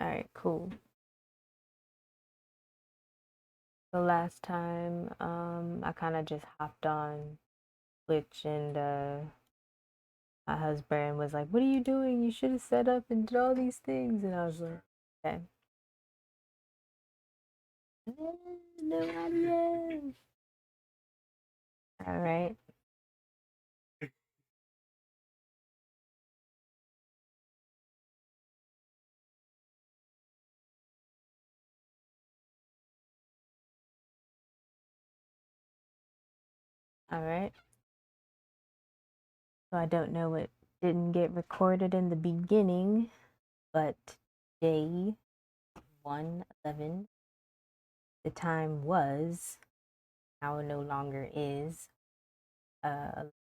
All right, cool. The last time, I kind of just hopped on Twitch and my husband was like, "What are you doing? You should have set up and did all these things." And I was like, "Okay, no idea." All right, all right. So I don't know what didn't get recorded in the beginning, but day 111, the time was, now no longer is, 11,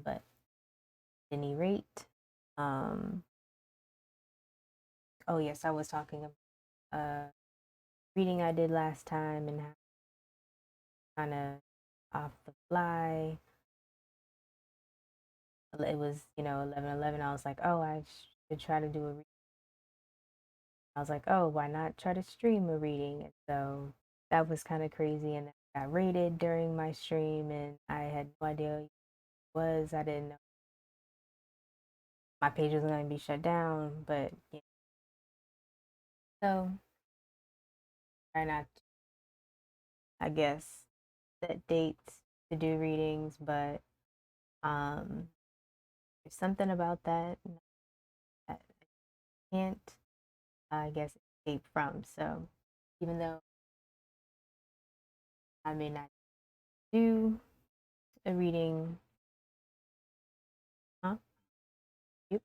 but at any rate, um, oh yes, I was talking about reading I did last time and kind of off the fly. It was, 11:11. I was like, oh, I should try to do a reading. I was like, oh, why not try to stream a reading? And so that was kind of crazy. And I got raided during my stream, and I had no idea what it was. I didn't know my page was going to be shut down, but yeah. So try not to, I guess, set dates to do readings, but um, there's something about that that I can't, I guess, escape from. So even though I may not do a reading, huh? Yep.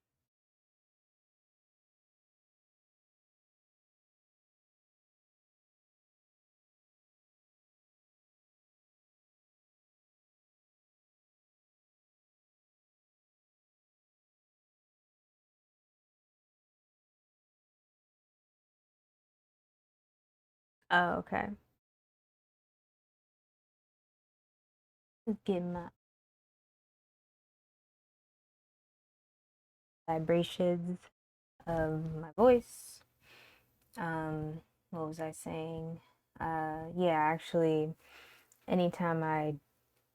Oh, okay. Just get my vibrations of my voice. What was I saying? Yeah, actually, anytime I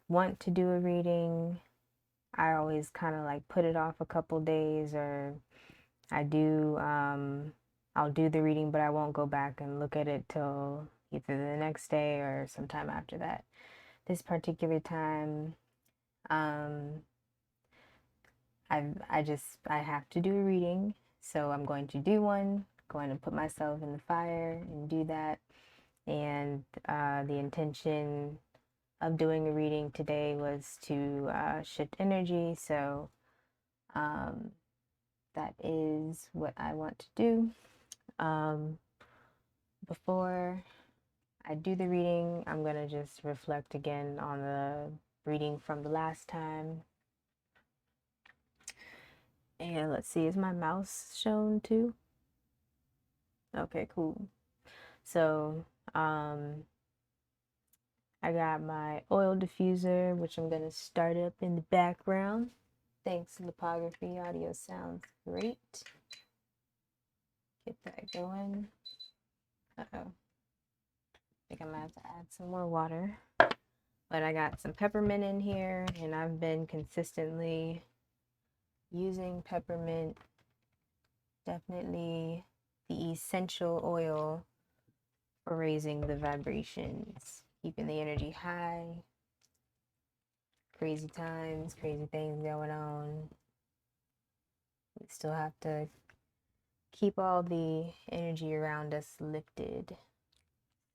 want to do a reading, I always kind of like put it off a couple days, or I do, I'll do the reading, but I won't go back and look at it till either the next day or sometime after that. This particular time, um, I have to do a reading, so I'm going to do one. Going to put myself in the fire and do that. And the intention of doing a reading today was to shift energy. So um, that is what I want to do. Before I do the reading, I'm going to just reflect again on the reading from the last time. And let's see, is my mouse shown too? Okay, cool. So, I got my oil diffuser, which I'm going to start up in the background. Thanks, lithography. Audio sounds great. Get that going. Uh-oh. I think I'm going to have to add some more water. But I got some peppermint in here, and I've been consistently using peppermint. Definitely the essential oil for raising the vibrations, keeping the energy high. Crazy times, crazy things going on. We still have to keep all the energy around us lifted.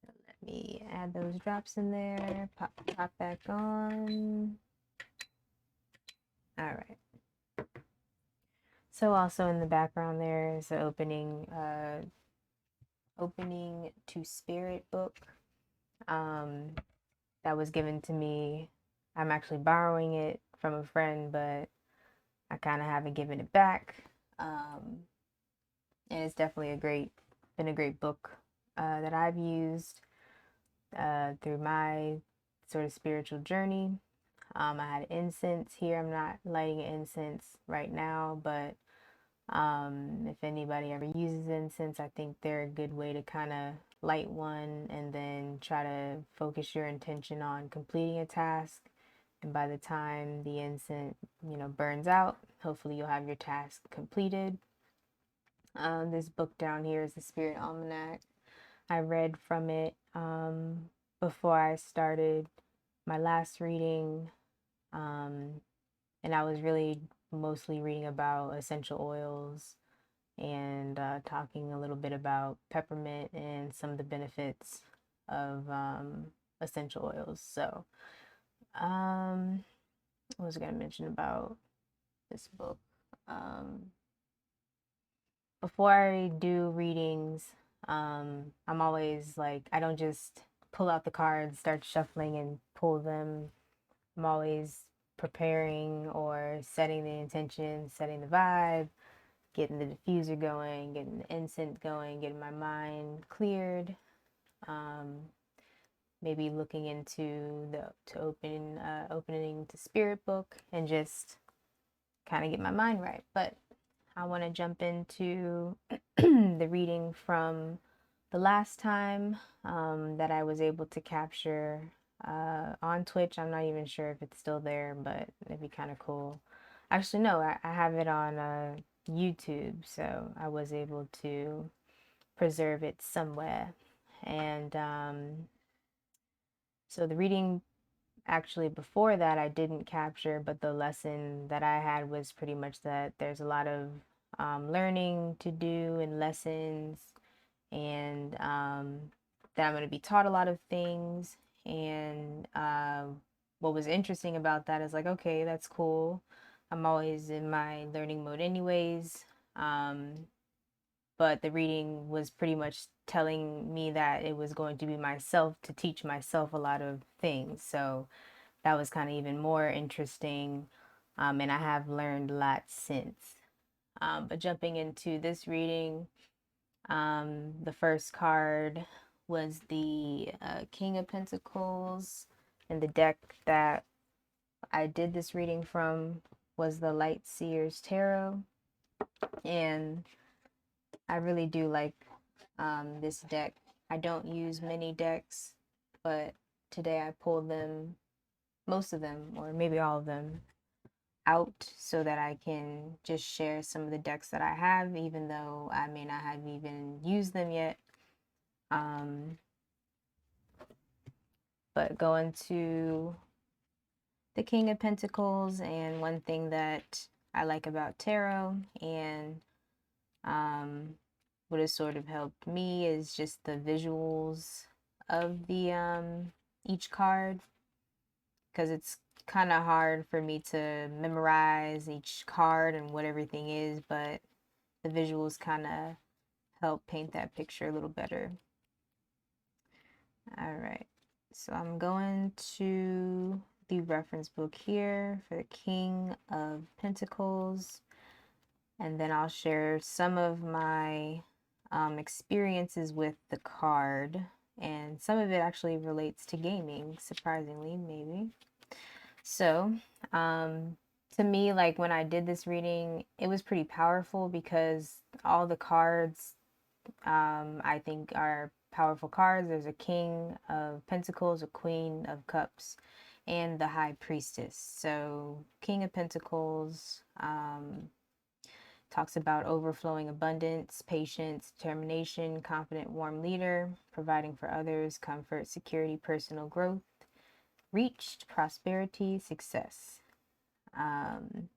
So let me add those drops in there, pop back on. All right. So also in the background there is the opening to Spirit book that was given to me. I'm actually borrowing it from a friend, but I kind of haven't given it back. And it's definitely been a great book that I've used through my sort of spiritual journey. I had incense here. I'm not lighting incense right now, but If anybody ever uses incense, I think they're a good way to kind of light one and then try to focus your intention on completing a task. And by the time the incense, burns out, hopefully you'll have your task completed. This book down here is the Spirit Almanac. I read from it before I started my last reading, and I was really mostly reading about essential oils and talking a little bit about peppermint and some of the benefits of essential oils. So, what was I going to mention about this book? Before I do readings, I'm always like, I don't just pull out the cards, start shuffling, and pull them. I'm always preparing or setting the intention, setting the vibe, getting the diffuser going, getting the incense going, getting my mind cleared. Maybe looking into opening the spirit book and just kind of get my mind right. But I want to jump into the reading from the last time that I was able to capture on Twitch. I'm not even sure if it's still there, but it'd be kind of cool. Actually, no, I have it on YouTube, so I was able to preserve it somewhere. And so the reading actually before that I didn't capture, but the lesson that I had was pretty much that there's a lot of learning to do and lessons, and that I'm going to be taught a lot of things. And what was interesting about that is like, okay, that's cool. I'm always in my learning mode anyways. But the reading was pretty much telling me that it was going to be myself to teach myself a lot of things. So that was kind of even more interesting. And I have learned a lot since. But jumping into this reading, the first card was the King of Pentacles, and the deck that I did this reading from was the Light Seers Tarot. And I really do like this deck. I don't use many decks, but today I pulled them, most of them, or maybe all of them, out so that I can just share some of the decks that I have, even though I may not have even used them yet. But going to the King of Pentacles, and one thing that I like about tarot and what has sort of helped me is just the visuals of the each card, because it's kind of hard for me to memorize each card and what everything is, but the visuals kind of help paint that picture a little better. All right, so I'm going to the reference book here for the King of Pentacles, and then I'll share some of my experiences with the card, and some of it actually relates to gaming, surprisingly, maybe. So, to me, like when I did this reading, it was pretty powerful because all the cards, I think, are powerful cards. There's a King of Pentacles, a Queen of Cups, and the High Priestess. So, King of Pentacles talks about overflowing abundance, patience, determination, confident, warm leader, providing for others, comfort, security, personal growth, reached, prosperity, success. And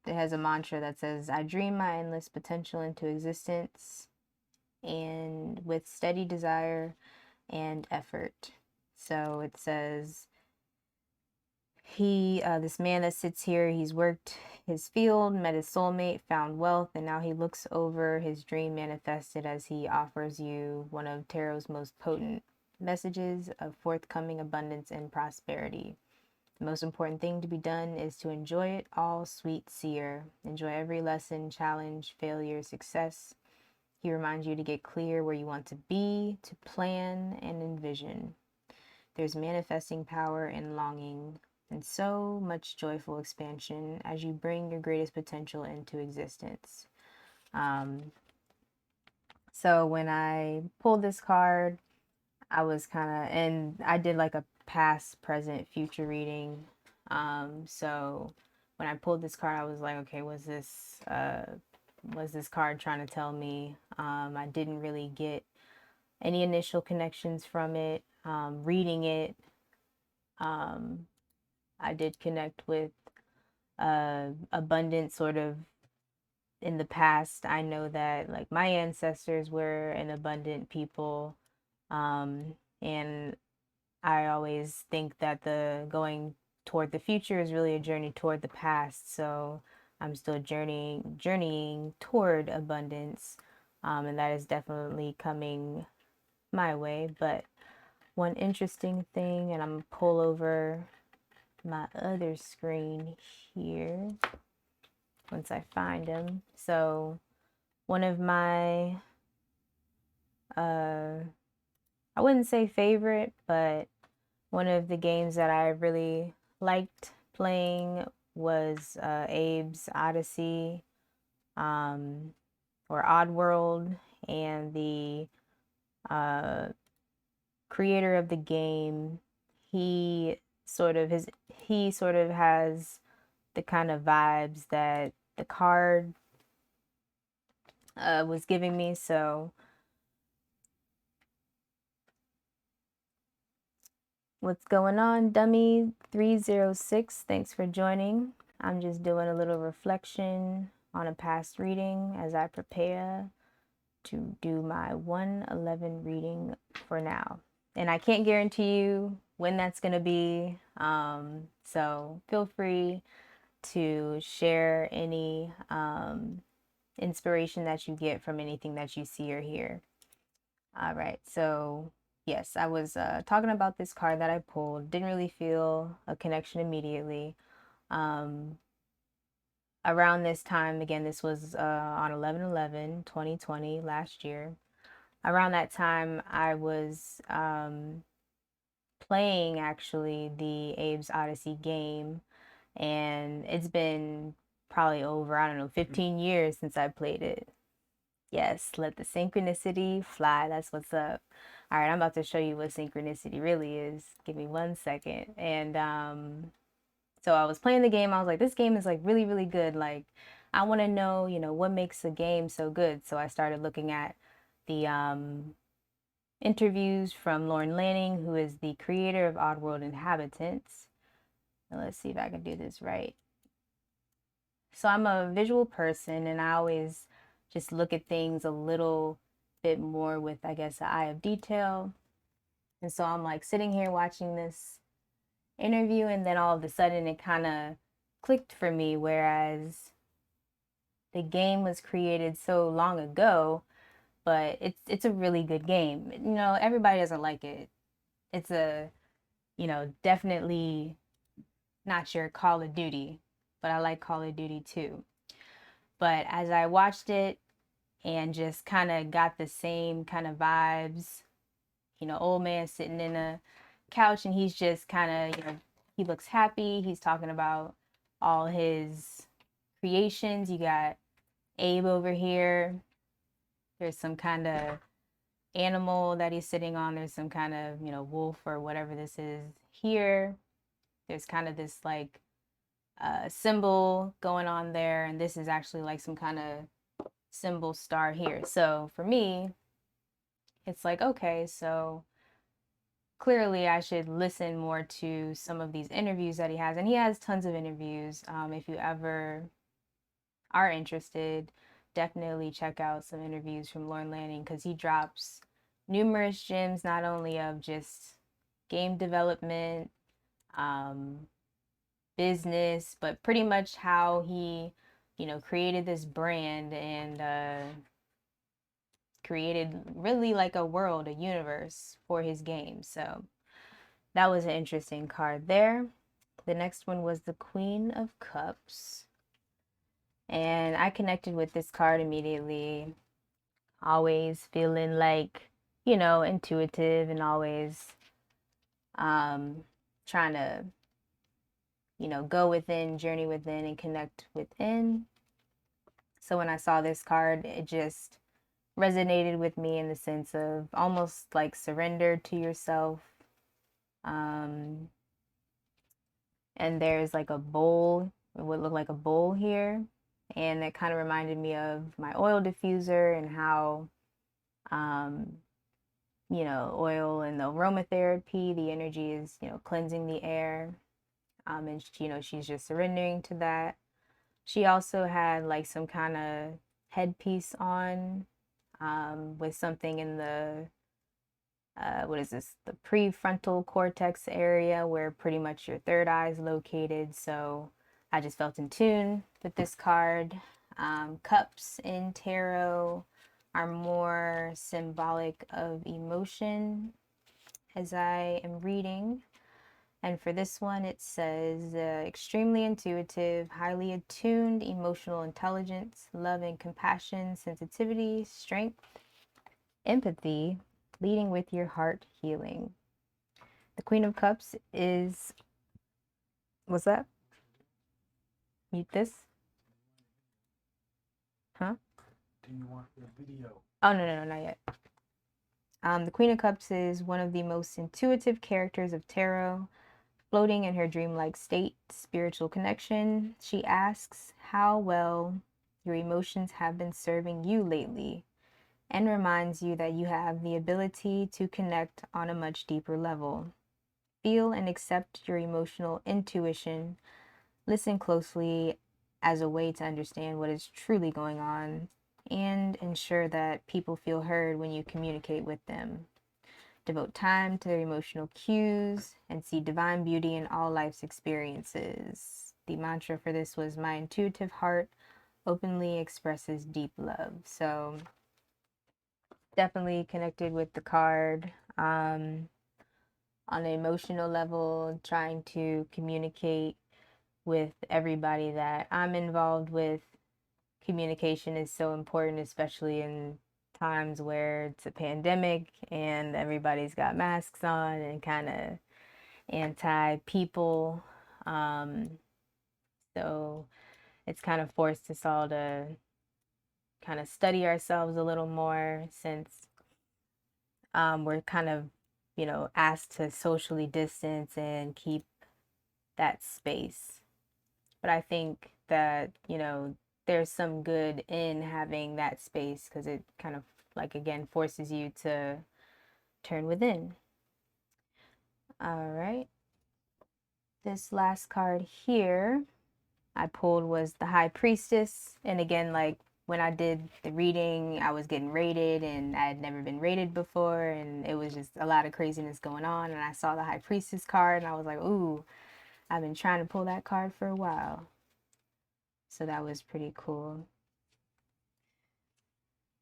it has a mantra that says, I dream my endless potential into existence, and with steady desire and effort. So it says, this man that sits here, he's worked his field, met his soulmate, found wealth, and now he looks over his dream manifested as he offers you one of tarot's most potent messages of forthcoming abundance and prosperity. The most important thing to be done is to enjoy it all, sweet seer. Enjoy every lesson, challenge, failure, success. He reminds you to get clear where you want to be, to plan and envision. There's manifesting power and longing, and so much joyful expansion as you bring your greatest potential into existence. So when I pulled this card, I was kind of, and I did like a past, present, future reading. So when I pulled this card, I was like, okay, was this card trying to tell me? I didn't really get any initial connections from it. Reading it, I did connect with abundance sort of in the past. I know that like my ancestors were an abundant people. And I always think that the going toward the future is really a journey toward the past. So I'm still journeying toward abundance. And that is definitely coming my way. But one interesting thing, and I'm gonna pull over my other screen here once I find them. So one of my I wouldn't say favorite, but one of the games that I really liked playing was Abe's Odyssey, or Oddworld, and the uh, creator of the game, he he sort of has the kind of vibes that the card was giving me. So what's going on, Dummy 306? Thanks for joining. I'm just doing a little reflection on a past reading as I prepare to do my 111 reading for now. And I can't guarantee you when that's going to be. So feel free to share any inspiration that you get from anything that you see or hear. All right, so yes, I was talking about this card that I pulled. Didn't really feel a connection immediately. Um, Around this time, again, this was on 11/11/2020, last year. Around that time, I was playing actually the Abe's Odyssey game, and it's been probably over, I don't know, 15 years since I played it. Yes, let the synchronicity fly. That's what's up. All right, I'm about to show you what synchronicity really is. Give me 1 second. And so I was playing the game. I was like, this game is like really, really good. Like, I want to know, what makes a game so good. So I started looking at the interviews from Lauren Lanning, who is the creator of Oddworld Inhabitants. And let's see if I can do this right. So I'm a visual person, and I always just look at things a little bit more with, I guess, an eye of detail. And so I'm like sitting here watching this interview, and then all of a sudden it kind of clicked for me, whereas the game was created so long ago, but it's a really good game. Everybody doesn't like it. It's definitely not your Call of Duty, but I like Call of Duty too. But as I watched it and just kind of got the same kind of vibes, old man sitting in a couch, and he's just kind of, he looks happy. He's talking about all his creations. You got Abe over here. There's some kind of animal that he's sitting on. There's some kind of, wolf or whatever this is here. There's kind of this like symbol going on there, and this is actually like some kind of symbol star here. So for me, it's like, okay, so clearly I should listen more to some of these interviews that he has. And he has tons of interviews. If you ever are interested, definitely check out some interviews from Lauren Lanning, because he drops numerous gems, not only of just game development, business, but pretty much how he, created this brand and created really like a world, a universe for his game. So that was an interesting card there. The next one was the Queen of Cups. And I connected with this card immediately. Always feeling like, intuitive, and always trying to, go within, journey within, and connect within. So when I saw this card, it just resonated with me in the sense of almost like surrender to yourself. Um, and there's like a bowl, it would look like a bowl here. And that kind of reminded me of my oil diffuser and how, um, oil and the aromatherapy, the energy is, cleansing the air. And, she's just surrendering to that. She also had like some kind of headpiece on, with something in the what is this? The prefrontal cortex area where pretty much your third eye is located. So I just felt in tune with this card. Cups in tarot are more symbolic of emotion as I am reading. And for this one, it says extremely intuitive, highly attuned, emotional intelligence, love and compassion, sensitivity, strength, empathy, leading with your heart, healing. The Queen of Cups is. What's that? Mute this? Huh? Do you want the video? Oh, no, not yet. The Queen of Cups is one of the most intuitive characters of tarot, floating in her dreamlike state, spiritual connection. She asks how well your emotions have been serving you lately, and reminds you that you have the ability to connect on a much deeper level. Feel and accept your emotional intuition. Listen closely as a way to understand what is truly going on, and ensure that people feel heard when you communicate with them. Devote time to their emotional cues and see divine beauty in all life's experiences. The mantra for this was, "My intuitive heart openly expresses deep love." So definitely connected with the card. On an emotional level, trying to communicate with everybody that I'm involved with. Communication is so important, especially in times where it's a pandemic and everybody's got masks on and kind of anti people. So it's kind of forced us all to kind of study ourselves a little more, since we're kind of, asked to socially distance and keep that space. But I think that, there's some good in having that space, because it kind of, like, again, forces you to turn within. All right. This last card here I pulled was the High Priestess. And again, like when I did the reading, I was getting raided and I had never been raided before. And it was just a lot of craziness going on. And I saw the High Priestess card and I was like, ooh, I've been trying to pull that card for a while. So that was pretty cool.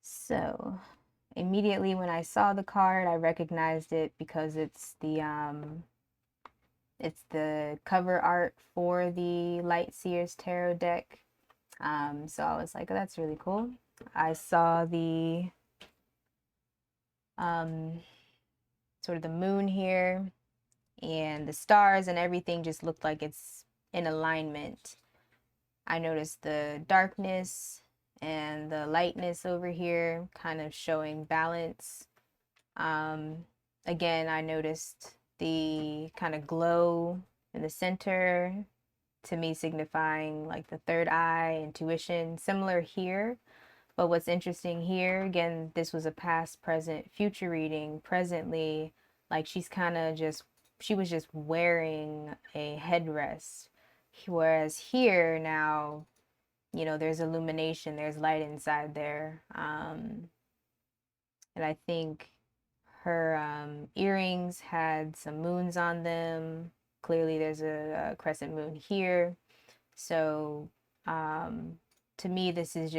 So immediately when I saw the card, I recognized it because it's the cover art for the Light Seers Tarot deck. So I was like, oh, that's really cool. I saw the sort of the moon here, and the stars and everything just looked like it's in alignment. I noticed the darkness and the lightness over here kind of showing balance. Again, I noticed the kind of glow in the center, to me signifying like the third eye, intuition, similar here. But what's interesting here, again, this was a past, present, future reading. Presently, like she was just wearing a headrest. Whereas here now, there's illumination, there's light inside there. And I think her earrings had some moons on them. Clearly, there's a crescent moon here. So, to me, this is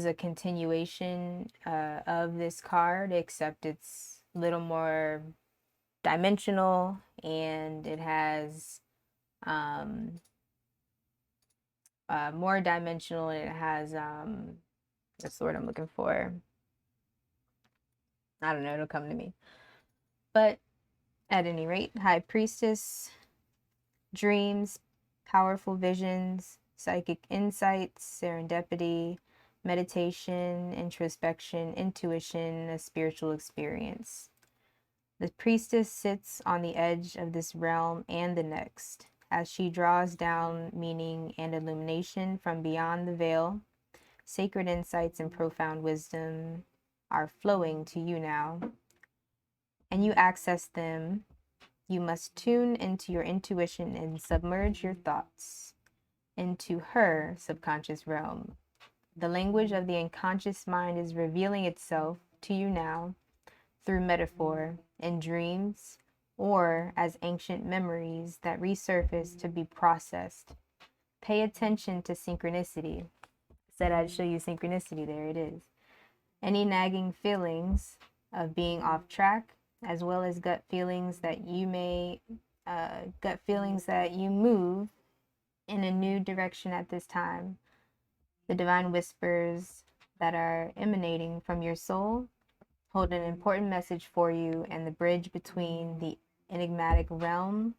a continuation of this card, except it's a little more dimensional, and it has more dimensional, and it has that's the word I'm looking for. I don't know, it'll come to me. But At any rate, High Priestess, dreams, powerful visions, psychic insights, serendipity, meditation, introspection, intuition, a spiritual experience. The priestess sits on the edge of this realm and the next. As she draws down meaning and illumination from beyond the veil, sacred insights and profound wisdom are flowing to you now, and you access them. You must tune into your intuition and submerge your thoughts into her subconscious realm. The language of the unconscious mind is revealing itself to you now through metaphor in dreams or as ancient memories that resurface to be processed. Pay attention to synchronicity. Said I'd show you synchronicity. There it is. Any nagging feelings of being off track, as well as gut feelings that you move in a new direction at this time. The divine whispers that are emanating from your soul hold an important message for you, and the bridge between the enigmatic realm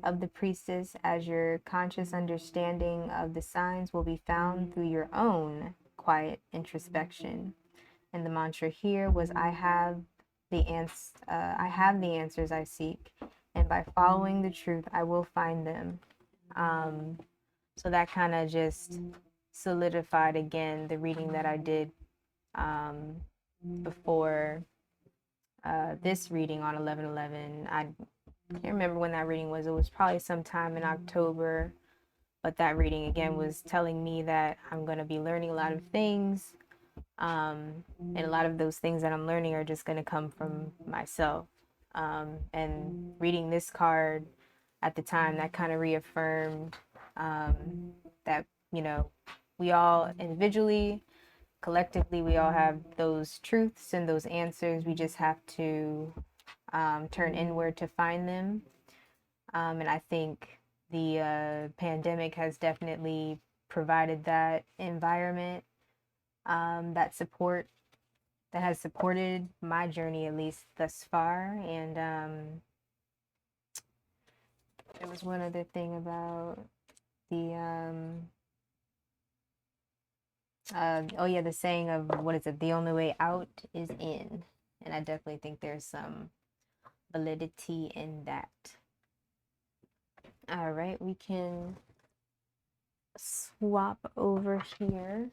of the priestess as your conscious understanding of the signs will be found through your own quiet introspection. And the mantra here was, I have the answers I seek, and by following the truth I will find them. So that kind of just solidified again the reading that I did before this reading on 11/11. I can't remember when that reading was. It was probably sometime in October, but that reading again was telling me that I'm going to be learning a lot of things, and a lot of those things that I'm learning are just going to come from myself. And reading this card at the time, that kind of reaffirmed that, you know, we all individually, collectively, we all have those truths and those answers. We just have to turn inward to find them. And I think the pandemic has definitely provided that environment, that support, that has supported my journey, at least thus far. And there was one other thing about the the saying of, what is it, the only way out is in. And I definitely think there's some validity in that. All right, we can swap over here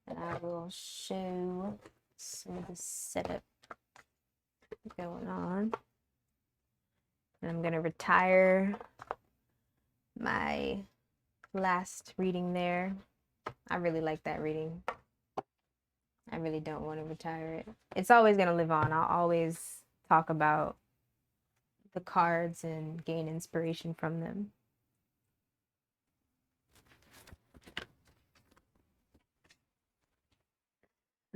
and I will show some of the setup going on. And I'm going to retire my last reading there. I really like that reading. I really don't want to retire it. It's always going to live on. I'll always talk about the cards and gain inspiration from them.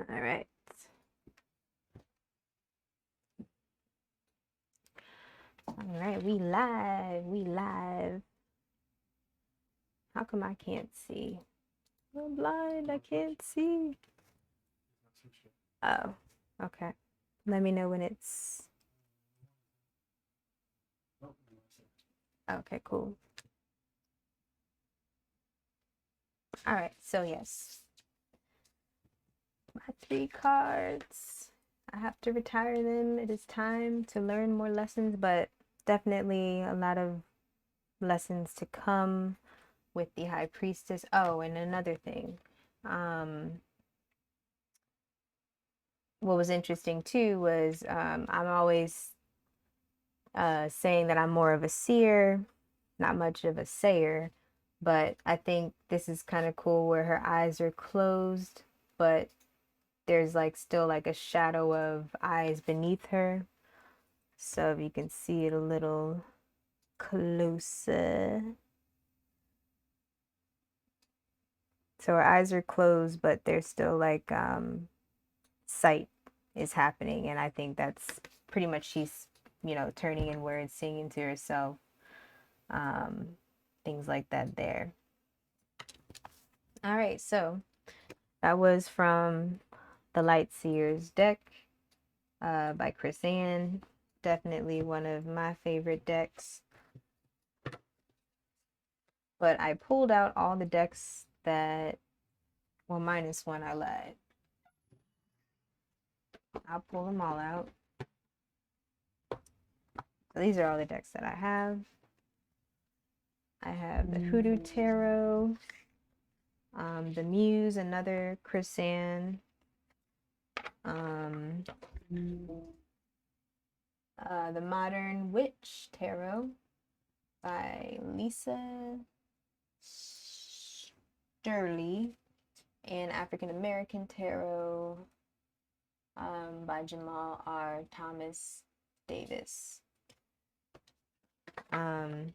All right. All right, we live. How come I can't see? I'm blind, I can't see. Oh, okay. Let me know when it's... Okay, cool. All right, so yes. My 3 cards. I have to retire them. It is time to learn more lessons, but definitely a lot of lessons to come with the High Priestess. Oh, and another thing. What was interesting too was I'm always saying that I'm more of a seer, not much of a sayer, but I think this is kind of cool where her eyes are closed, but there's like still like a shadow of eyes beneath her. So if you can see it a little closer. So her eyes are closed, but there's still like sight is happening, and I think that's pretty much she's, you know, turning inward, singing to herself, things like that there. All right, so that was from the Light Seers deck by Chris Ann. definitely one of my favorite decks. But I pulled out all the decks that, well, minus one, I lied. I'll pull them all out. So these are all the decks that I have. I have the Hoodoo Tarot, the Muse, another Chrisanne, the Modern Witch Tarot by Lisa Sturley, and African American Tarot by Jamal R. Thomas Davis. I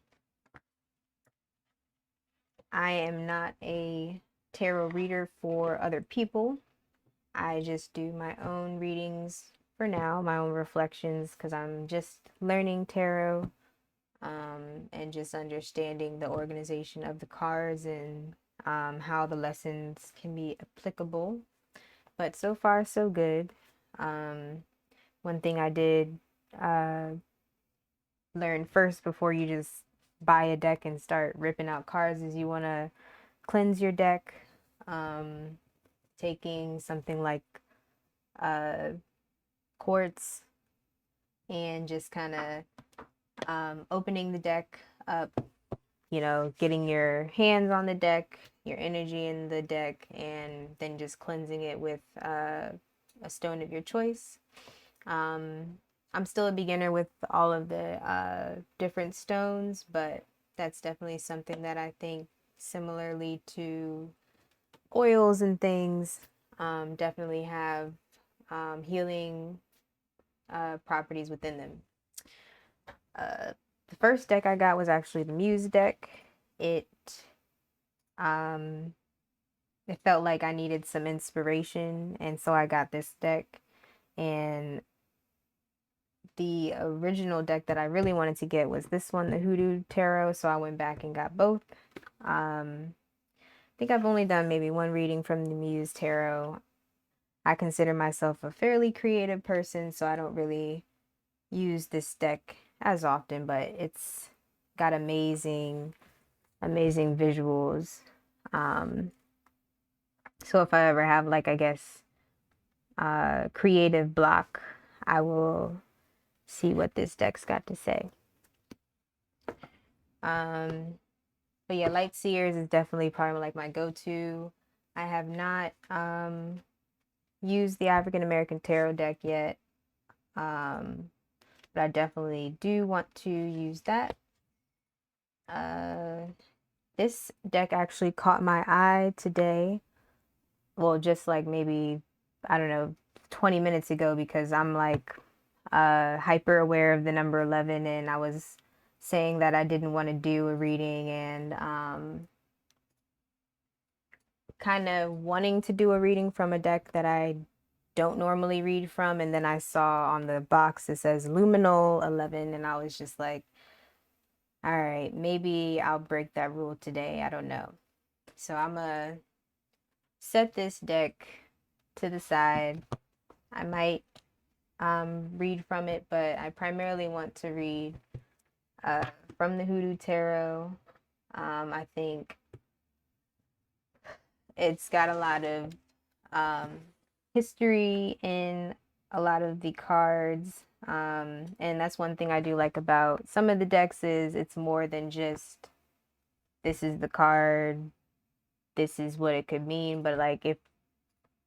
am not a tarot reader for other people. I just do my own readings for now, my own reflections, because I'm just learning tarot and just understanding the organization of the cards and how the lessons can be applicable. But so far, so good. One thing I did learn first before you just buy a deck and start ripping out cards is you want to cleanse your deck, taking something like quartz and just kind of opening the deck up, you know, getting your hands on the deck, your energy in the deck, and then just cleansing it with a stone of your choice. I'm still a beginner with all of the different stones, but that's definitely something that I think, similarly to oils and things, definitely have healing properties within them. The first deck I got was actually the Muse deck. It felt like I needed some inspiration, and so I got this deck. And the original deck that I really wanted to get was this one, the Hoodoo Tarot, so I went back and got both. I think I've only done maybe one reading from the Muse Tarot. I consider myself a fairly creative person, so I don't really use this deck as often, but it's got amazing visuals. So if I ever have, like, I guess, creative block, I will see what this deck's got to say. But yeah, Light Seers is definitely probably like my go-to. I have not used the African American Tarot deck yet, but I definitely do want to use that. This deck actually caught my eye today. Well, just like maybe, I don't know, 20 minutes ago, because I'm like hyper aware of the number 11, and I was saying that I didn't want to do a reading and kind of wanting to do a reading from a deck that I don't normally read from, and then I saw on the box it says Luminol 11, and I was just like, all right, maybe I'll break that rule today. I don't know. So I'm gonna set this deck to the side. I might read from it, but I primarily want to read from the Hoodoo Tarot. I think it's got a lot of history in a lot of the cards, and that's one thing I do like about some of the decks is it's more than just this is the card, this is what it could mean, but like if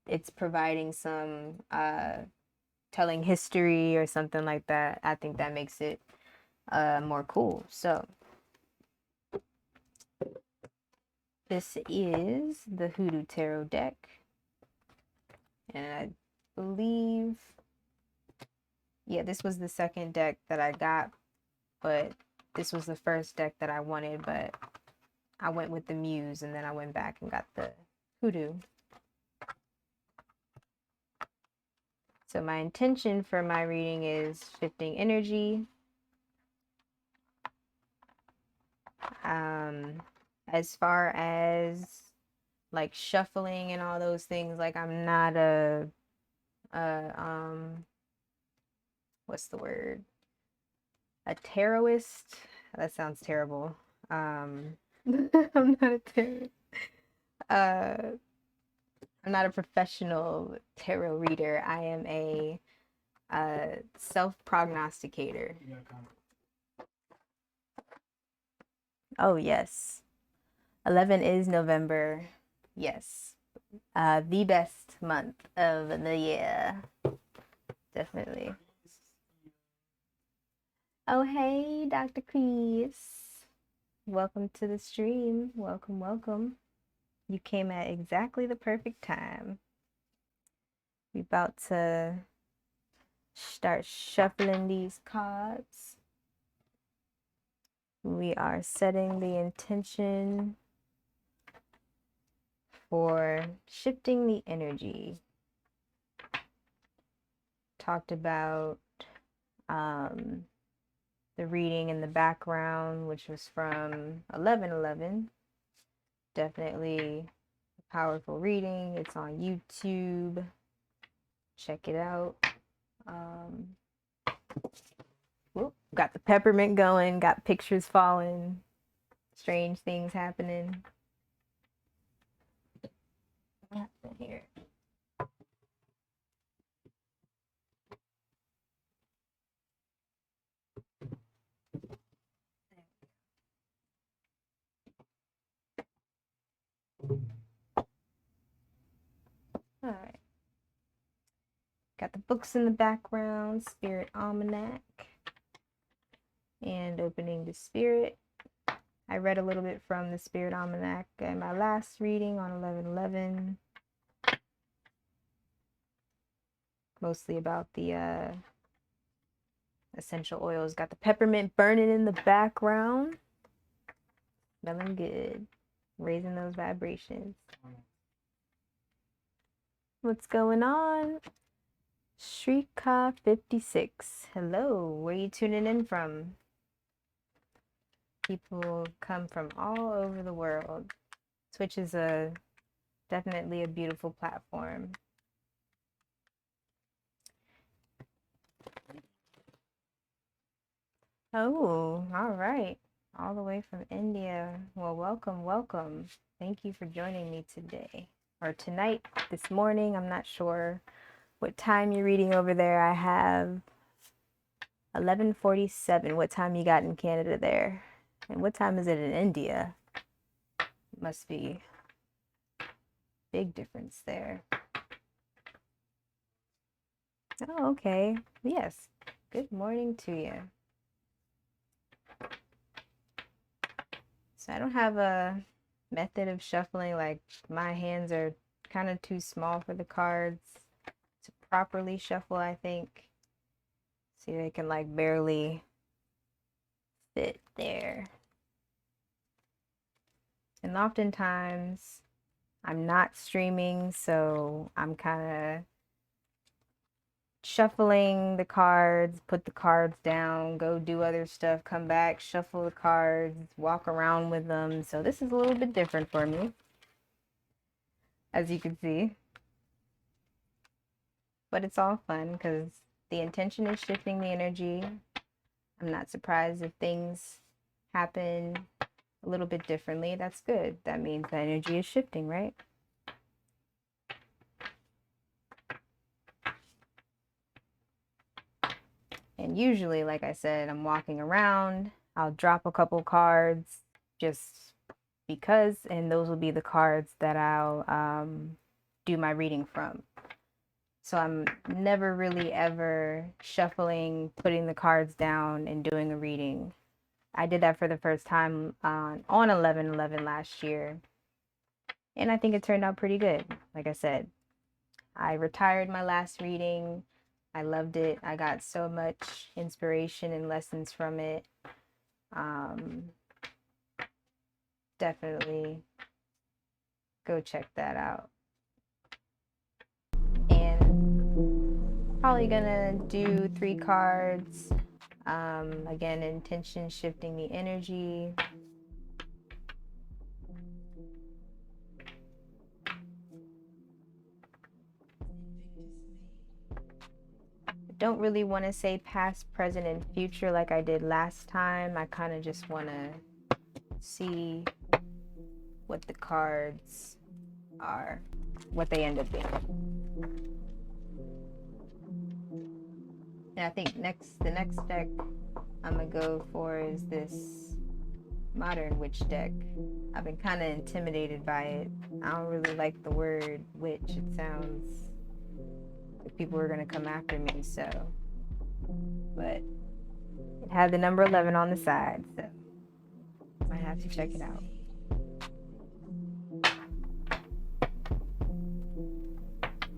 it's providing some telling history or something like that, I think that makes it more cool. So this is the Hoodoo Tarot deck, and I believe, yeah, this was the second deck that I got, but this was the first deck that I wanted, but I went with the Muse, and then I went back and got the Hoodoo. So my intention for my reading is shifting energy. As far as like shuffling and all those things, like I'm not a what's the word? a tarotist. That sounds terrible. I'm not a tarot. I'm not a professional tarot reader. I am a self-prognosticator. Oh, yes. 11 is November. Yes. The best month of the year. Definitely. Oh, hey, Dr. Chris. Welcome to the stream. Welcome, welcome. You came at exactly the perfect time. We're about to start shuffling these cards. We are setting the intention for shifting the energy. Talked about the reading in the background, which was from 11:11. Definitely a powerful reading. It's on YouTube. Check it out. Whoop, got the peppermint going, got pictures falling, strange things happening. What happened here? All right. Got the books in the background, Spirit Almanac, and opening the Spirit. I read a little bit from the Spirit Almanac in my last reading on 11:11. Mostly about the essential oils. Got the peppermint burning in the background. Smelling good. Raising those vibrations. What's going on? Shrika 56. Hello, where are you tuning in from? People come from all over the world. Twitch is definitely a beautiful platform. Oh, all right. All the way from India. Well, welcome, welcome. Thank you for joining me today. Or tonight, this morning. I'm not sure what time you're reading over there. I have 11:47. What time you got in Canada there? And what time is it in India? Must be big difference there. Oh, okay. Yes. Good morning to you. So I don't have a method of shuffling. Like, my hands are kind of too small for the cards to properly shuffle, I think. See, they can like barely fit there. And oftentimes I'm not streaming, so I'm kind of shuffling the cards, put the cards down, go do other stuff, come back, shuffle the cards, walk around with them. So this is a little bit different for me, as you can see. But it's all fun because the intention is shifting the energy. I'm not surprised if things happen a little bit differently. That's good. That means the energy is shifting, right? And usually, like I said, I'm walking around, I'll drop a couple cards just because, and those will be the cards that I'll do my reading from. So I'm never really ever shuffling, putting the cards down and doing a reading. I did that for the first time on 11/11 last year. And I think it turned out pretty good. Like I said, I retired my last reading. I loved it. I got so much inspiration and lessons from it. Definitely go check that out. And probably gonna do 3 cards. Again, intention shifting the energy. don't really want to say past, present, and future like I did last time. I kind of just want to see what the cards are, what they end up being. And I think the next deck I'm gonna go for is this modern witch deck. I've been kind of intimidated by it. I don't really like the word witch. It sounds like people are gonna come after me, so. But it had the number 11 on the side, so I have to check it out.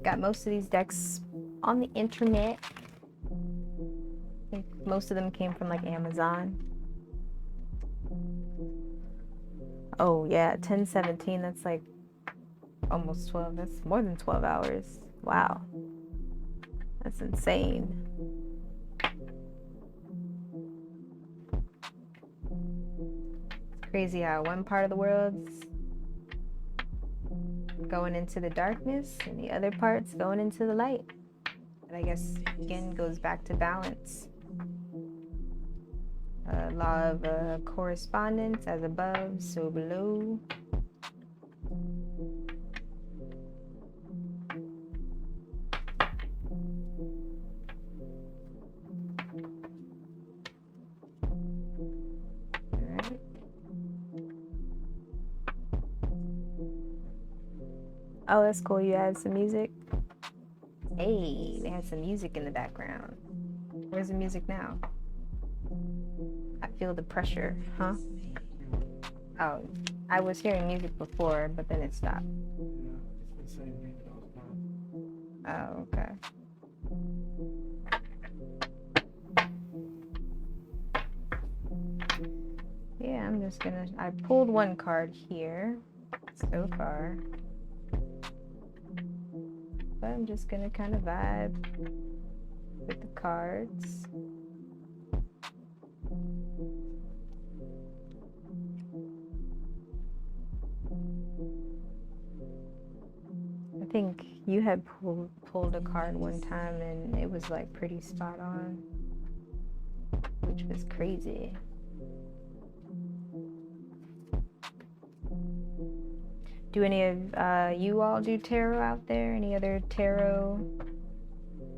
Got most of these decks on the internet. I think most of them came from like Amazon. Oh yeah, 10/17, that's like almost 12. That's more than 12 hours. Wow. That's insane. It's crazy how one part of the world's going into the darkness and the other part's going into the light. And I guess again goes back to balance. Law of correspondence, as above, so below. Alright. Oh, that's cool. You added some music. Hey, they had some music in the background. Where's the music now? I feel the pressure, huh? Oh, I was hearing music before, but then it stopped. Yeah, it's the same beat that was playing. Oh, okay. Yeah, I'm just gonna, I pulled one card here so far. But I'm just gonna kind of vibe with the cards. I think you had pulled a card one time and it was like pretty spot on, which was crazy. Do any of you all do tarot out there? Any other tarot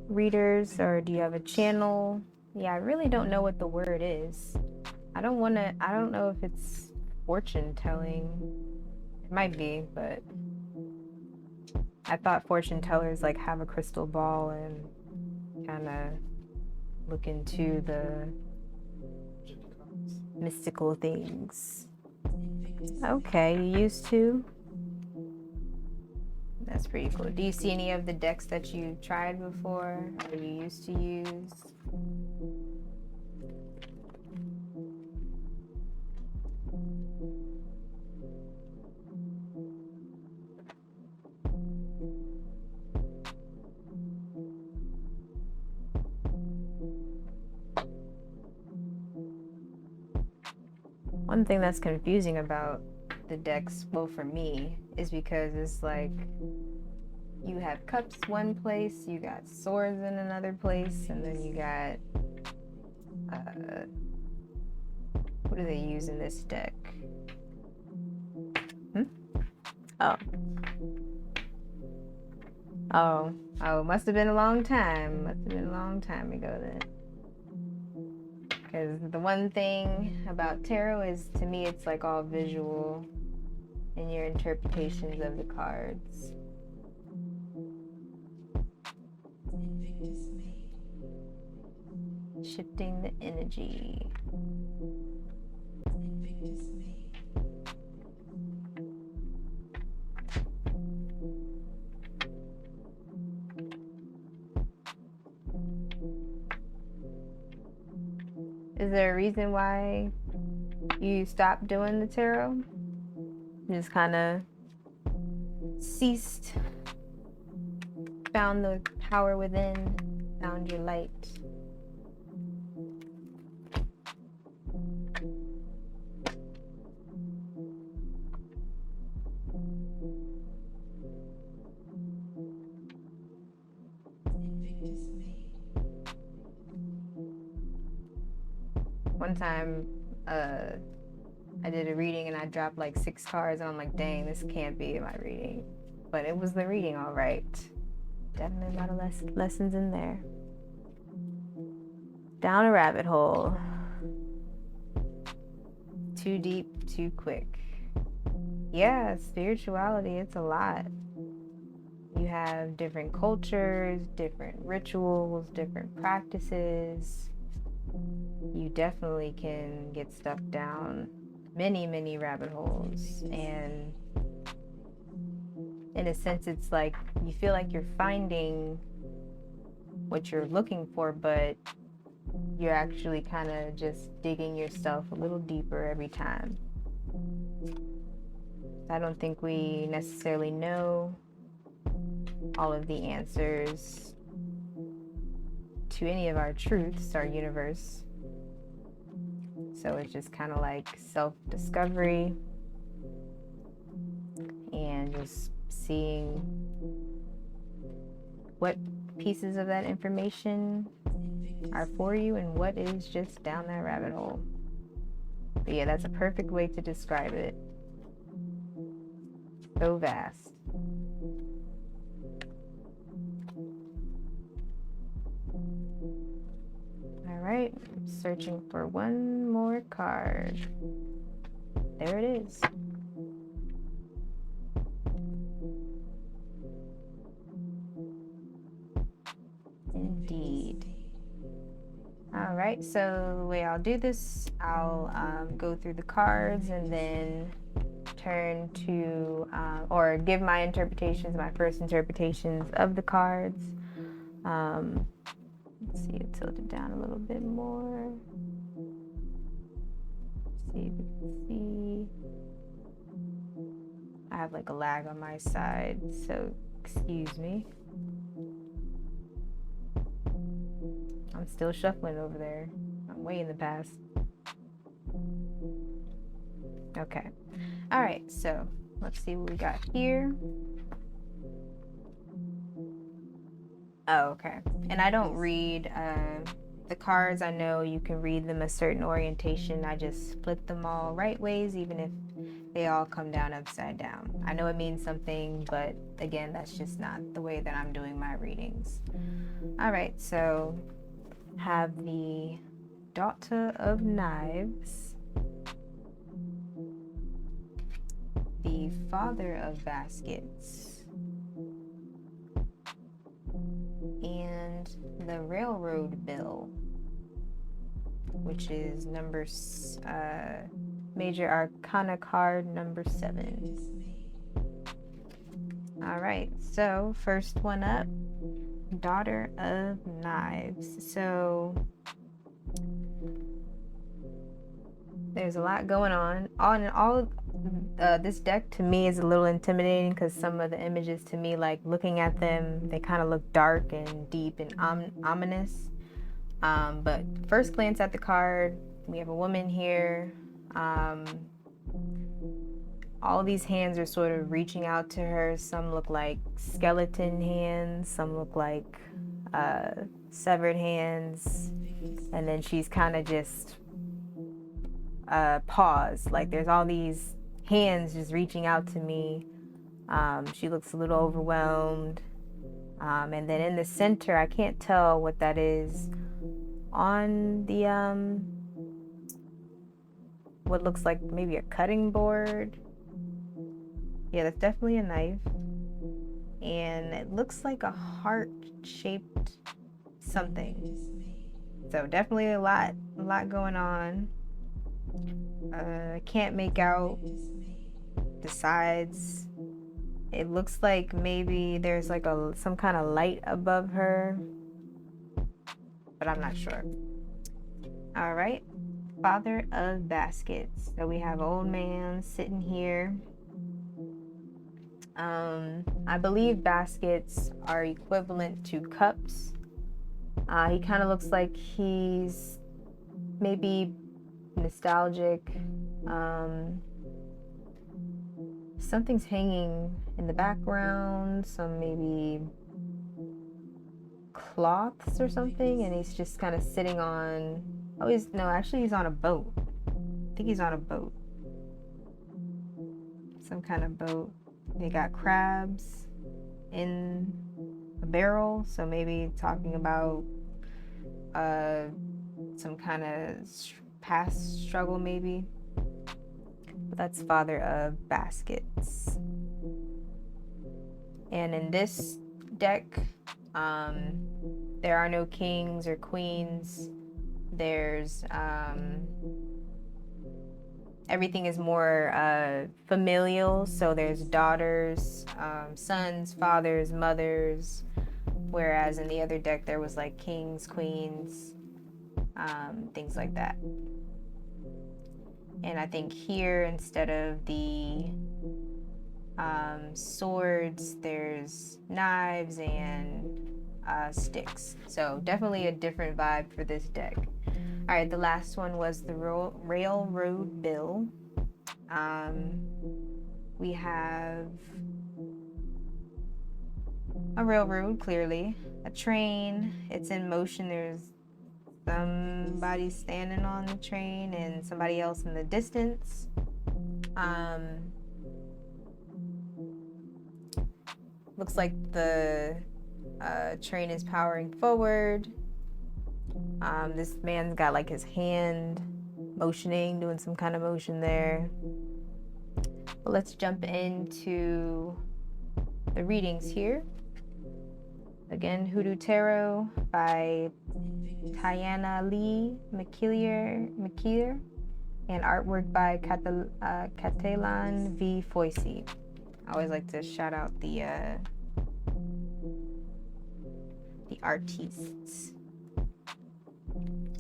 readers, or do you have a channel? Yeah, I really don't know what the word is. I don't know if it's fortune telling. It might be, but I thought fortune tellers like have a crystal ball and kind of look into the mystical things. Okay, you used to? That's pretty cool. Do you see any of the decks that you tried before or you used to use? One thing that's confusing about the decks, well, for me, is because it's like you have cups one place, you got swords in another place, and then you got what do they use in this deck? Oh, must have been a long time. Must have been a long time ago then. Because the one thing about tarot is, to me, it's like all visual in your interpretations of the cards. Shifting the energy. Is there a reason why you stopped doing the tarot? Just kind of ceased, found the power within, found your light. one time, I did a reading and I dropped like 6 cards, and I'm like, dang, this can't be my reading. But it was the reading, all right. Definitely a lot of lessons in there. Down a rabbit hole. Too deep, too quick. Yeah, spirituality, it's a lot. You have different cultures, different rituals, different practices. You definitely can get stuck down many, many rabbit holes. And in a sense, it's like you feel like you're finding what you're looking for, but you're actually kind of just digging yourself a little deeper every time. I don't think we necessarily know all of the answers to any of our truths, our universe. So it's just kind of like self-discovery and just seeing what pieces of that information are for you and what is just down that rabbit hole. But yeah, that's a perfect way to describe it. So vast. All right, searching for one more card. There it is. Indeed. All right, so the way I'll do this, I'll go through the cards and then turn to or give my interpretations, my first interpretations of the cards. Let's see, tilt it down a little bit more. See if you can see. I have like a lag on my side, so excuse me. I'm still shuffling over there. I'm way in the past. Okay. All right, so let's see what we got here. Oh, okay. And I don't read the cards. I know you can read them a certain orientation. I just split them all right ways, even if they all come down upside down. I know it means something, but again, that's just not the way that I'm doing my readings. All right, so have the Daughter of Knives, the Father of Baskets, and the Railroad Bill, which is Major Arcana card number 7. All right, so first one up, Daughter of Knives. So there's a lot going on. This deck to me is a little intimidating because some of the images to me, like looking at them, they kind of look dark and deep and ominous. But first glance at the card, we have a woman here. All these hands are sort of reaching out to her. Some look like skeleton hands, some look like severed hands, and then she's kind of just paused. Like there's all these hands just reaching out to me. She looks a little overwhelmed. And then in the center, I can't tell what that is. On the what looks like maybe a cutting board. Yeah, that's definitely a knife. And it looks like a heart-shaped something. So definitely a lot going on. I can't make out the sides. It looks like maybe there's like some kind of light above her, but I'm not sure. All right, Father of Baskets. So we have old man sitting here. I believe baskets are equivalent to cups. He kind of looks like he's maybe nostalgic. Something's hanging in the background, some maybe cloths or something, and he's just kind of sitting on Oh, no, actually he's on a boat. I think he's on a boat. Some kind of boat. They got crabs in a barrel, so maybe talking about some kind of past struggle, maybe. But that's Father of Baskets. And in this deck, there are no kings or queens. There's everything is more familial. So there's daughters, sons, fathers, mothers. Whereas in the other deck, there was like kings, queens, things like that. And I think here, instead of the swords, there's knives and sticks. So definitely a different vibe for this deck. All right, the last one was the Railroad Bill. We have a railroad, clearly. A train, it's in motion. There's somebody standing on the train and somebody else in the distance. Looks like the train is powering forward. This man's got like his hand motioning, doing some kind of motion there. But let's jump into the readings here. Again, Hoodoo Tarot by Tayannah Lee McQuillar, and artwork by Catalan V. Foisey. I always like to shout out the artists.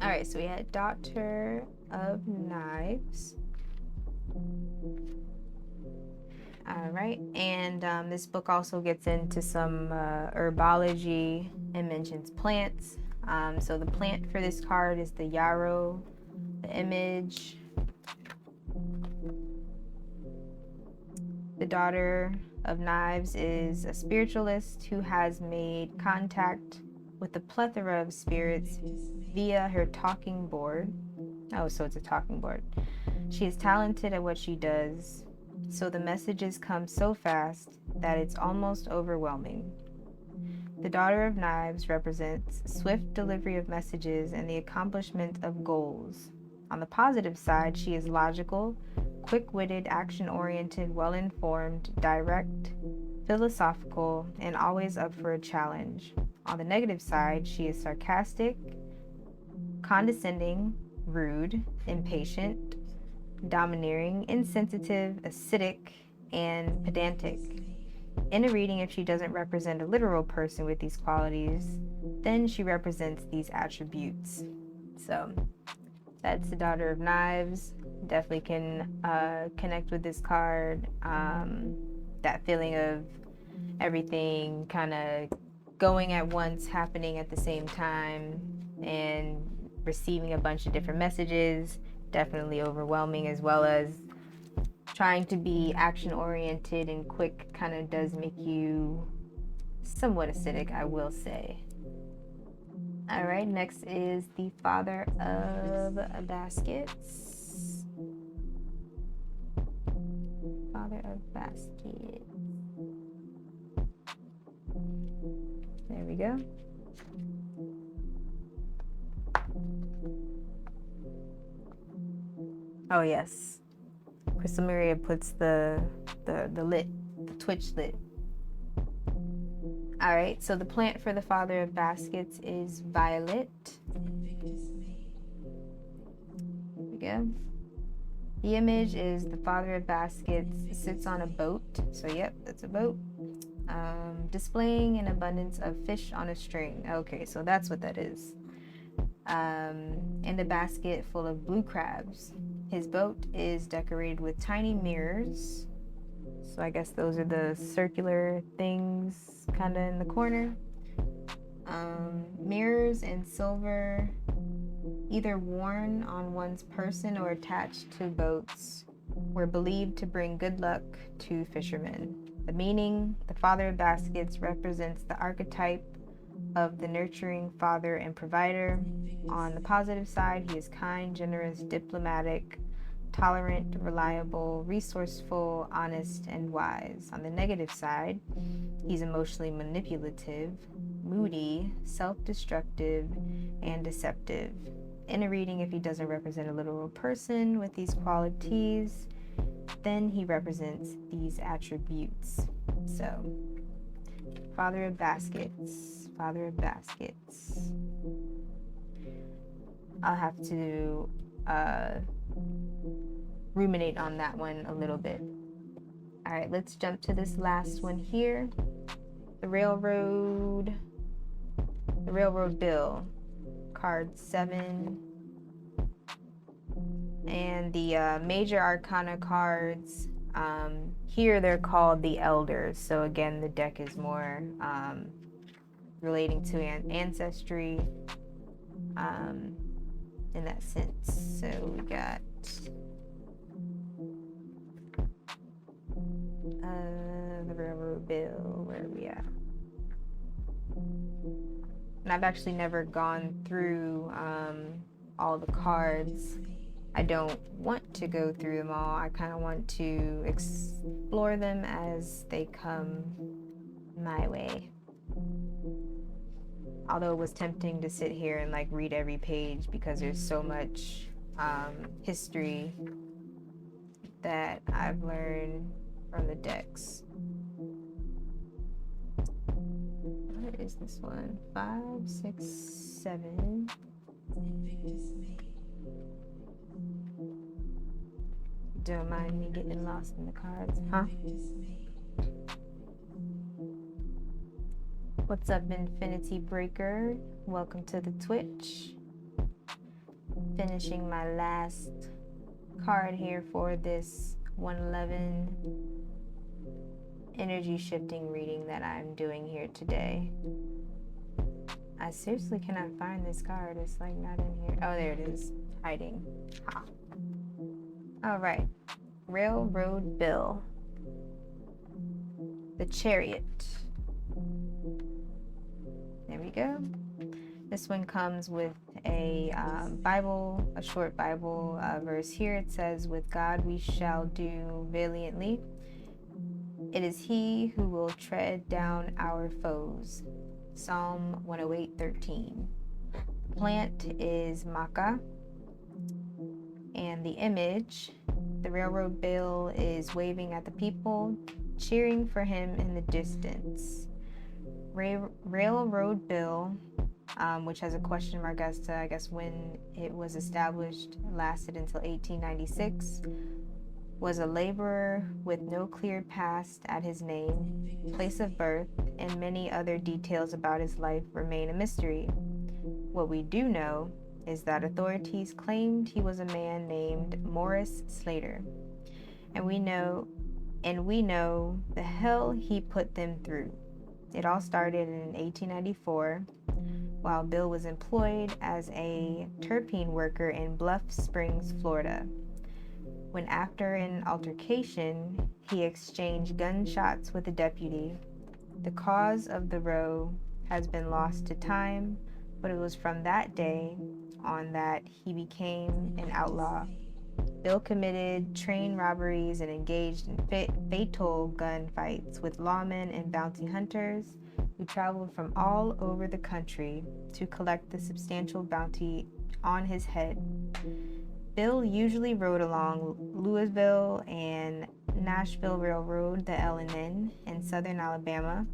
All right, so we had Doctor of Knives. All right, and this book also gets into some herbology and mentions plants. So the plant for this card is the yarrow. The image, the Daughter of Knives is a spiritualist who has made contact with a plethora of spirits via her talking board. Oh, so it's a talking board. She is talented at what she does, so the messages come so fast that it's almost overwhelming. The Daughter of Knives represents swift delivery of messages and the accomplishment of goals. On the positive side, she is logical, quick-witted, action-oriented, well-informed, direct, philosophical, and always up for a challenge. On the negative side, she is sarcastic, condescending, rude, impatient, domineering, insensitive, acidic, and pedantic. In a reading, if she doesn't represent a literal person with these qualities, then she represents these attributes. So that's the Daughter of Knives. Definitely can connect with this card. That feeling of everything kind of going at once, happening at the same time, and receiving a bunch of different messages. Definitely overwhelming, as well as trying to be action oriented and quick kind of does make you somewhat acidic, I will say. All right, next is the Father of Baskets. Father of Baskets. There we go. Oh yes, Crystal Maria puts the Twitch lit. All right, so the plant for the Father of Baskets is violet. Here we go. The image is the Father of Baskets sits on a boat. So yep, that's a boat. Displaying an abundance of fish on a string. Okay, so that's what that is. And a basket full of blue crabs. His boat is decorated with tiny mirrors. So I guess those are the circular things kind of in the corner. Mirrors in silver, either worn on one's person or attached to boats, were believed to bring good luck to fishermen. The meaning, the Father of Baskets represents the archetype of the nurturing father and provider. On the positive side, he is kind, generous, diplomatic, tolerant, reliable, resourceful, honest, and wise. On the negative side, he's emotionally manipulative, moody, self-destructive, and deceptive. In a reading, if he doesn't represent a literal person with these qualities, then he represents these attributes. So, Father of Baskets, Father of Baskets. I'll have to ruminate on that one a little bit. All right, let's jump to this last one here. The Railroad Bill, card 7. And the major arcana cards, here they're called the Elders. So again, the deck is more relating to ancestry in that sense. So we got the Railroad Bill. Where are we at? And I've actually never gone through all the cards. I don't want to go through them all. I kind of want to explore them as they come my way. Although it was tempting to sit here and like read every page because there's so much history that I've learned from the decks. What is this one? 5, 6, 7. Don't mind me getting lost in the cards, huh? What's up, Infinity Breaker? Welcome to the Twitch. Finishing my last card here for this 111 energy shifting reading that I'm doing here today. I seriously cannot find this card. It's like not in here. Oh, there it is. Hiding. Ha. All right. Railroad Bill. The Chariot. There we go. This one comes with a Bible, a short Bible verse here. It says, "With God we shall do valiantly. It is He who will tread down our foes." Psalm 108:13. The plant is maca, and the image, the Railroad Bill, is waving at the people, cheering for him in the distance. Railroad Bill, which has a question mark as to, I guess, when it was established, lasted until 1896, was a laborer with no clear past at his name, place of birth, and many other details about his life remain a mystery. What we do know is that authorities claimed he was a man named Morris Slater, and we know the hell he put them through. It all started in 1894 while Bill was employed as a terpene worker in Bluff Springs, Florida, when after an altercation he exchanged gunshots with a deputy. The cause of the row has been lost to time, but it was from that day on that he became an outlaw. Bill committed train robberies and engaged in fatal gunfights with lawmen and bounty hunters who traveled from all over the country to collect the substantial bounty on his head. Bill usually rode along Louisville and Nashville Railroad, the L&N, in southern Alabama.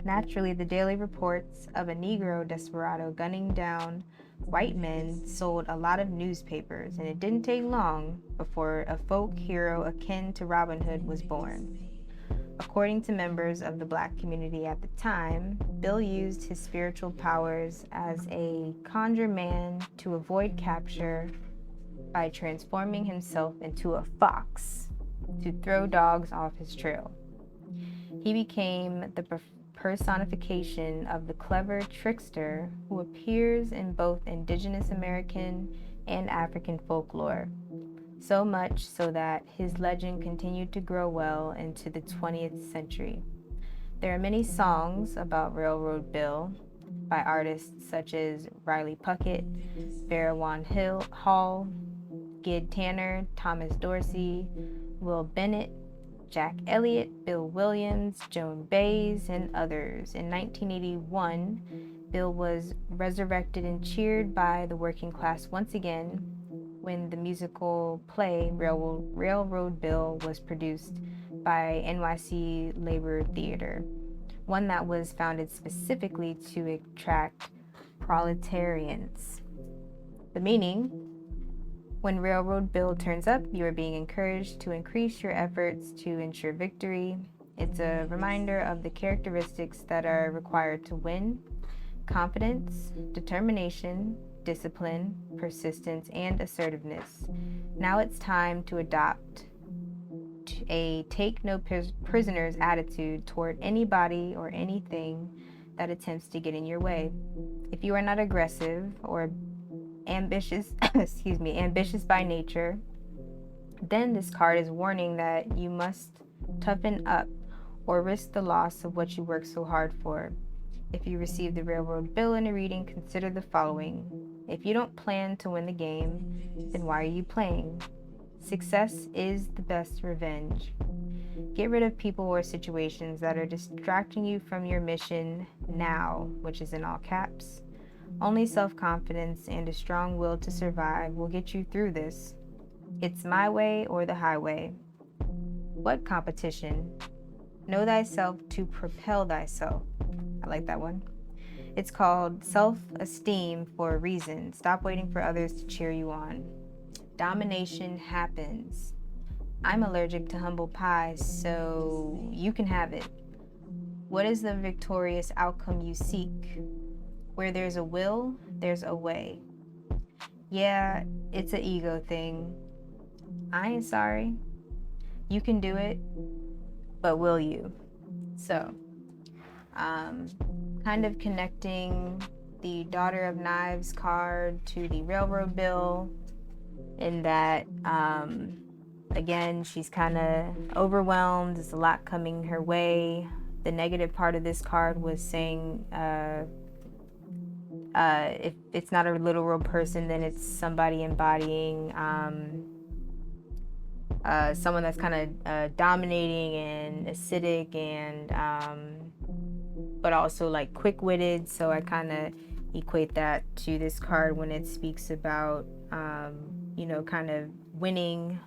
Naturally, the daily reports of a Negro desperado gunning down white men sold a lot of newspapers, and it didn't take long before a folk hero akin to Robin Hood was born. According to members of the black community at the time, Bill used his spiritual powers as a conjure man to avoid capture by transforming himself into a fox to throw dogs off his trail. He became the personification of the clever trickster who appears in both indigenous American and African folklore, so much so that his legend continued to grow well into the 20th century. There are many songs about Railroad Bill by artists such as Riley Puckett, Vera Hall, Gid Tanner, Thomas Dorsey, Will Bennett, Jack Elliott, Bill Williams, Joan Baez, and others. In 1981, Bill was resurrected and cheered by the working class once again when the musical play Railroad Bill was produced by NYC Labor Theater, one that was founded specifically to attract proletarians. The meaning: when Railroad Bill turns up, you are being encouraged to increase your efforts to ensure victory. It's a reminder of the characteristics that are required to win: confidence, determination, discipline, persistence, and assertiveness. Now it's time to adopt a take no prisoners attitude toward anybody or anything that attempts to get in your way. If you are not aggressive or ambitious, ambitious by nature, then this card is warning that you must toughen up or risk the loss of what you worked so hard for. If you receive the Railroad Bill in a reading, consider the following. If you don't plan to win the game, then why are you playing? Success is the best revenge. Get rid of people or situations that are distracting you from your mission now, which is in all caps. Only self-confidence and a strong will to survive will get you through this. It's my way or the highway. What competition? Know thyself to propel thyself. I like that one. It's called self-esteem for a reason. Stop waiting for others to cheer you on. Domination happens. I'm allergic to humble pie, so you can have it. What is the victorious outcome you seek? Where there's a will, there's a way. Yeah, it's an ego thing. I ain't sorry. You can do it, but will you? So, kind of connecting the Daughter of Knives card to the Railroad Bill, in that, again, she's kind of overwhelmed. There's a lot coming her way. The negative part of this card was saying, if it's not a literal person, then it's somebody embodying someone that's kind of dominating and acidic and but also like quick-witted. So I kind of equate that to this card when it speaks about kind of winning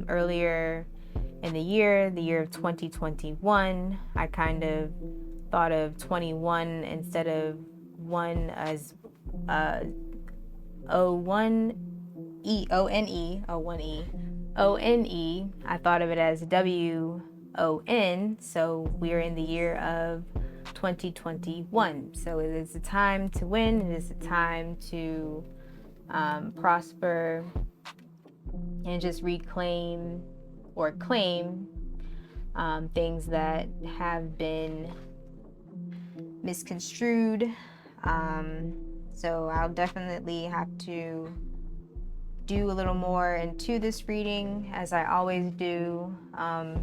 earlier in the year of 2021. I kind of thought of 21 instead of one as O-N-E. I thought of it as W-O-N. So we're in the year of 2021. So it is a time to win. It is a time to prosper and just reclaim or claim things that have been misconstrued. So I'll definitely have to do a little more into this reading, as I always do.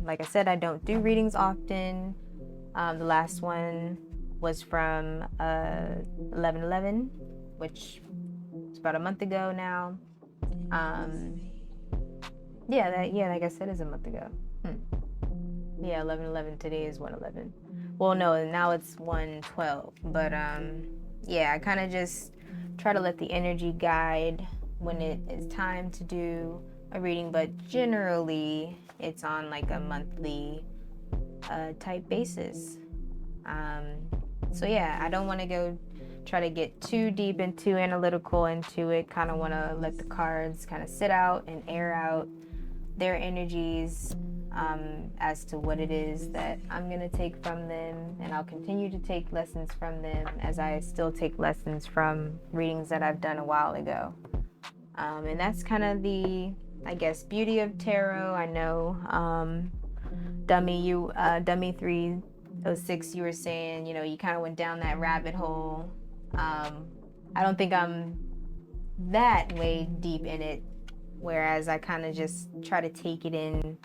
Like I said, I don't do readings often. The last one was from 11/11, which is about a month ago now. Like I said, is a month ago. Yeah, 11/11. Today is 1/11. Well, no, now it's 1/12. But I kind of just try to let the energy guide when it is time to do a reading, but generally it's on like a monthly type basis. I don't want to try to get too deep and too analytical into it. Kind of want to let the cards kind of sit out and air out their energies as to what it is that I'm going to take from them, and I'll continue to take lessons from them as I still take lessons from readings that I've done a while ago. And that's kind of the, I guess, beauty of tarot. I know, Dummy 306, you were saying, you kind of went down that rabbit hole. I don't think I'm that way deep in it, whereas I kind of just try to take it in,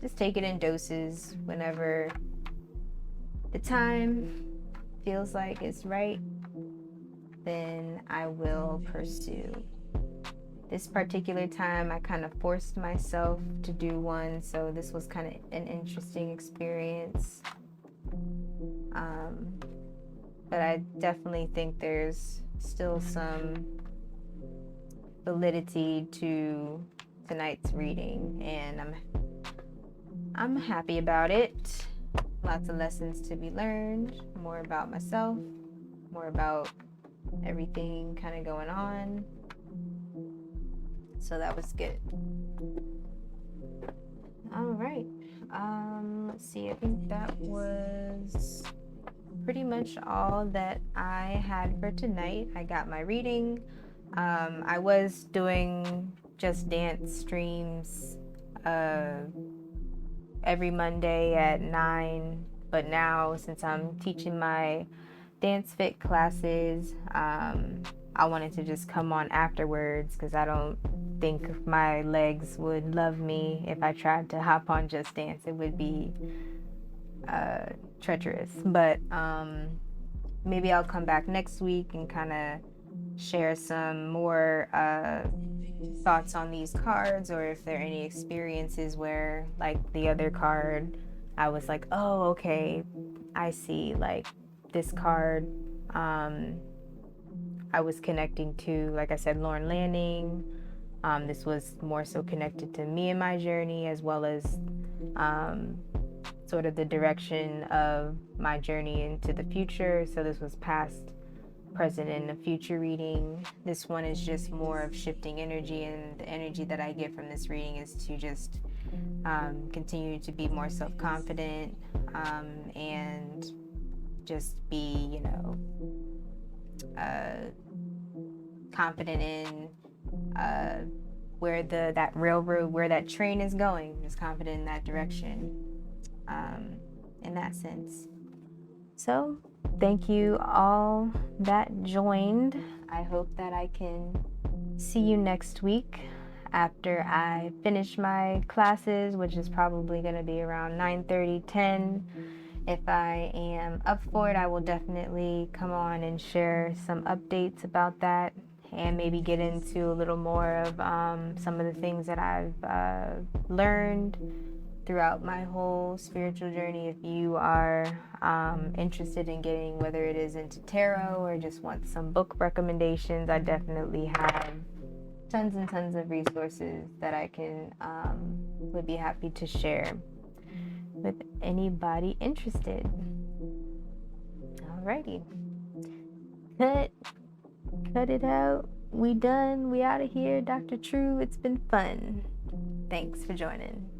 just take it in doses whenever the time feels like it's right, then I will pursue. This particular time, I kind of forced myself to do one, so this was kind of an interesting experience. But I definitely think there's still some validity to tonight's reading, and I'm happy about it. Lots of lessons to be learned, more about myself, more about everything kind of going on. So that was good. All right. Let's see. I think that was pretty much all that I had for tonight. I got my reading. I was doing Just Dance streams every Monday at 9, but now since I'm teaching my dance fit classes, I wanted to just come on afterwards because I don't think my legs would love me if I tried to hop on Just Dance. It would be treacherous, but maybe I'll come back next week and kind of share some more thoughts on these cards, or if there are any experiences where, like the other card, I was like, oh, okay, I see, like this card I was connecting to, like I said, Lauren Lanning. This was more so connected to me and my journey, as well as sort of the direction of my journey into the future. So this was past, present, and a future reading. This one is just more of shifting energy, and the energy that I get from this reading is to just continue to be more self-confident and just be, confident in where that railroad, where that train is going. Just confident in that direction, in that sense. So thank you all that joined. I hope that I can see you next week after I finish my classes, which is probably going to be around 9:30, 10. If I am up for it, I will definitely come on and share some updates about that, and maybe get into a little more of some of the things that I've learned throughout my whole spiritual journey. If you are interested in getting, whether it is into tarot or just want some book recommendations, I definitely have tons and tons of resources that I can would be happy to share with anybody interested. Alrighty. Cut it out. We done. We out of here. Dr. True, it's been fun. Thanks for joining.